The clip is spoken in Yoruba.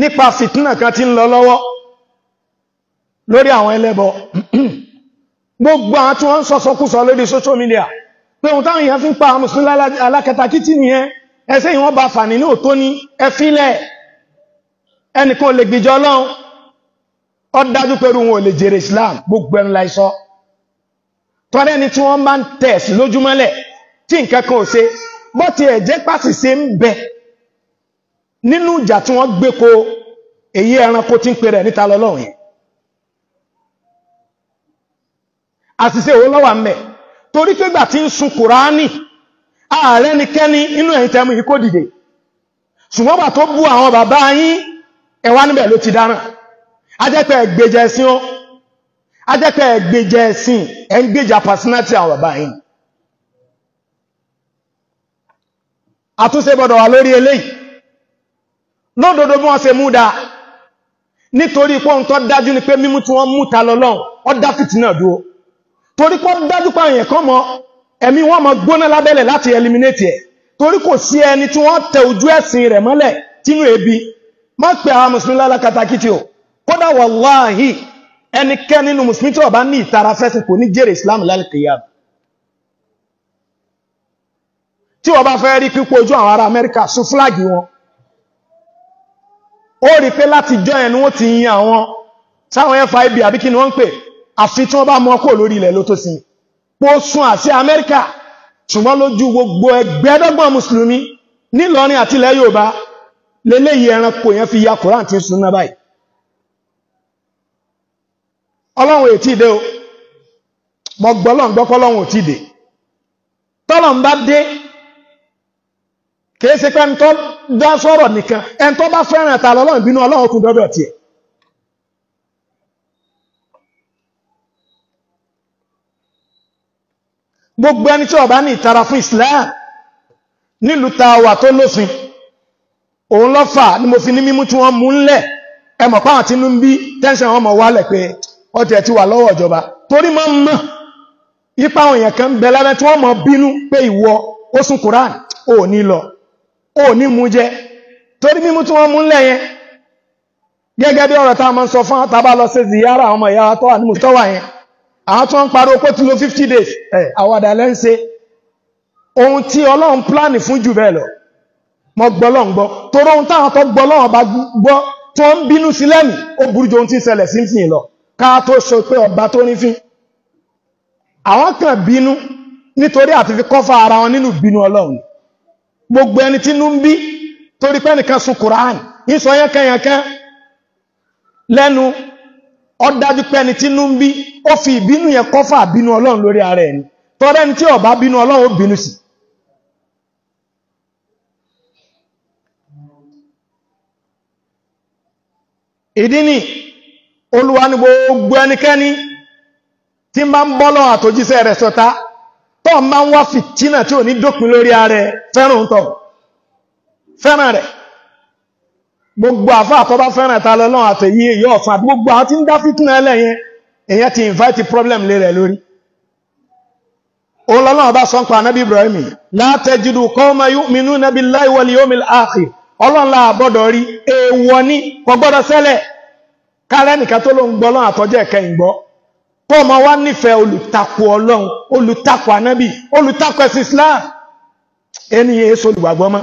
nípa fìtínà kan tí ń lọ lọ́wọ́ lórí àwọn ẹlẹ́bọ gbogbo àwọn tí wọ́n ń sọ̀sọ̀kúsọ lórí social media pé ohun táwọn èèyàn fi ń pa àwọn mùsùlùmí alákatakítí nìyẹn ẹsẹ́ ìwọ̀n bá fà nínú òtó ní ẹfílẹ̀ ẹnìkan lè gbìjọ Ọlọ́run ó dájú pẹ̀lú wọn ò lè jèrè Islam gbogbo ẹnu láìsọ tọ́rẹ́ ni tí wọ́n bá ń tẹ̀sí lójúmọ́lẹ̀ tí nǹkan kan ò ṣe bó ti ẹ̀jẹ́ pàṣìṣe ń bẹ nínú ìjà tí wọ́n gbé ko èyí ẹranko tí ń pè rẹ̀ níta lọ́lọ́run yẹn àṣìṣe òun lọ́wà mẹ́ torí pé gbà tí ń sun Kùránì ààrẹ nikẹ́ni inú ẹ̀yìn tẹ́mù yìí kó dìde ṣùgbọ́n bà tó bú àwọn bàbá yín ẹwà níbẹ̀ ló ti dáràn ajẹ́pẹ́ ẹgbẹ́jẹ ẹ̀sìn ó ajẹ́pẹ́ ẹgbẹ́jẹ ẹ̀sìn ẹ̀ ń gbèjà personality àwọn bàbá yín àtúnṣe gbọdọ̀ wà lórí eléyìí lódodo bí wọ́n ṣe mú dáa nítorí pé ohun tó dájú ni pé mímú tí wọ́n mú ta lọ́lọ́run ó dá fìtínà dúró torí pé dájú pé èèyàn kan mọ ẹ̀mí wọn mọ gbóná lábẹ́lẹ̀ láti eliminate ẹ̀ torí kò sí ẹni tí wọ́n tẹ ojú ẹ̀sìn rẹ̀ mọ́lẹ̀ tínú ebi má pè àwọn mùsùlùmí lálákatakítí o kódà wàláhì ẹnikẹ́ni nínú mùsùlùmí tí ó bá ní ìtara fẹ́sìn kò ní jèrè Islam lálùkìyà tí wọ́n bá fẹ́ rí pípọ̀ ojú àwọn ará Amẹ́ríkà sún fúláàgì wọn ó rí pé láti jọ ẹni wọ́n ti yin àwọn sáwọn FIB àbí kí ni wọ́n ń pè àfi tí wọ́n bá mọ́ kó lórí ilẹ̀ ló tó sí pó sún àti Amẹ́ríkà ṣùgbọ́n lójú gbogbo ẹgbẹ́dọ́gbọ̀n mùsùlùmí nílọrin àti ilẹ̀ Yorùbá lélẹ́yìí ẹranko yẹn fi ya Kùránì tí ń sunná báyìí Ọlọ́run ètí ìdé o mọ́ gbọ́lọ́n gbọ́kọ́ Ọlọ́run ò tí ìdé tọ́lọ̀n bá dé kìí ṣe pé ẹni tó dá sọ́rọ̀ nìkan ẹni tó bá fẹ́ràn ẹ̀ta lọ́lọ́run bínú Ọlọ́run tún dọ́dọ̀ tí ẹ̀ gbogbo ẹni tí ó bá ní ìtara fún Islam nílùú tàwà tó lófin òun ló fà ní mo fi ní mímú tí wọ́n mú ńlẹ̀ ẹmọ̀ páwọn tí ń bí tẹ́ńṣẹ̀ wọn mọ̀ wálẹ̀ pé ọtẹ̀ ti wà lọ́wọ́ ìjọba torí mọ́ mọ́ ipa àwọn èèyàn kan bẹ lábẹ́ tí wọ́n mọ̀ bínú pé ìwọ ó sún Quran ò ní lọ ò ní mú jẹ torí mímú tí wọ́n mú ńlẹ̀ yẹn gẹ́gẹ́ bí ọ̀rọ̀ tá a máa ń sọ fún àtàbà lọ sí ziyara ọmọ ìyá tó wà ní mùsùlùmí yẹn àwọn tó ń pariwo pé tí lo 50 days àwàdà lẹ́ ń ṣe ohun tí Ọlọ́run pláàni fún jù bẹ́ẹ̀ lọ mọ́ gbọ́lọ́n gbọ́ torí ohun táwọn tó gbọ́lọ́run bá gbọ́ tó ń bínú sí lẹ́mì ó burú jù ohun tí ń ṣẹlẹ̀ sí ìsìn lọ ká tó sọ pé ọba tó ní fín àwọn kan bínú nítorí àti fi kọ́fà ara wọn nínú bínú Ọlọ́run gbogbo ẹni tí nú ń bí torí pé nìkan sun Kùránì ń sọ yẹ́kẹ́yẹ́kẹ́ lẹ́nu ó dájú pé ẹni tí nú ń bí ó fi ìbínú yẹn kọ́fà bínú Ọlọ́run lórí ara ẹni torí ẹni tí ó bá bínú Ọlọ́run ó bínú sí ìdí ni Olúwa ní gbogbo ẹnikẹ́ni tí ń bá ń bọ́lọ̀ àtòjíṣẹ́ rẹ̀ sọta tó máa ń wá fìtínà tí ò ní dópin lórí ààrẹ fẹ́ràn tọ̀ fẹ́ràn rẹ̀ gbogbo àfá àtọ́bá fẹ́ràn ta lọ́lọ́run àtẹ̀yí èyí ọ̀fún àti gbogbo àwọn tí ń dá fìtínà ẹlẹ́yẹn èyàn ti invite problem lé rẹ̀ lórí Ọlọ́run bá sọ pa Ànábì Ibrahim la tajidu qawman yu'minuna billahi wal yawmil akhir Ọlọ́run la gbọ́dọ̀ rí èèwọ̀ ní kò gbọ́dọ̀ ṣẹlẹ̀ kálẹ́ nìkan tó ló ń gbọ́ Ọlọ́run àtọ́jẹ́ ẹ̀kẹ́ ìgbọ́ tó ma wá nífẹ̀ẹ́ olùtakò Ọlọ́run olùtakò Ànábì olùtakò ẹ̀sìn Islam ẹni èso olùgbàgbọ́ mọ́